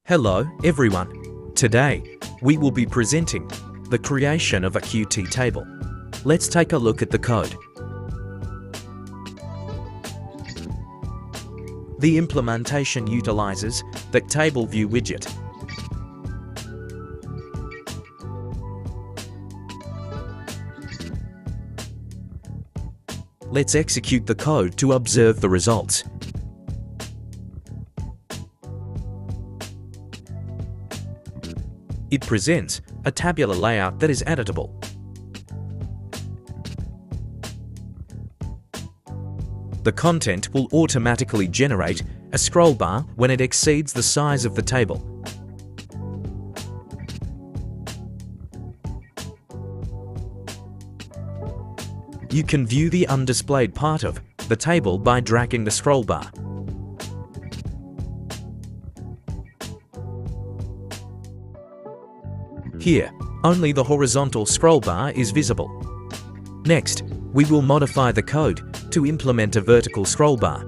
Hello, everyone. Today, we will be presenting the creation of a Qt table. Let's take a look at the code. The implementation utilizes the table view widget. Let's execute the code to observe the results. It presents a tabular layout that is editable. The content will automatically generate a scroll bar when it exceeds the size of the table. You can view the undisplayed part of the table by dragging the scroll bar. Here, only the horizontal scroll bar is visible. Next, we will modify the code to implement a vertical scroll bar.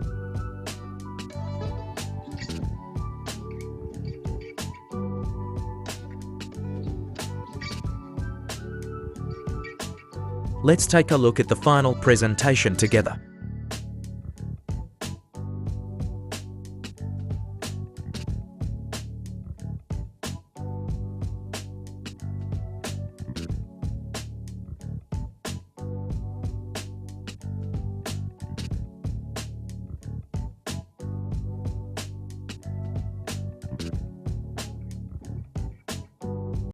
Let's take a look at the final presentation together.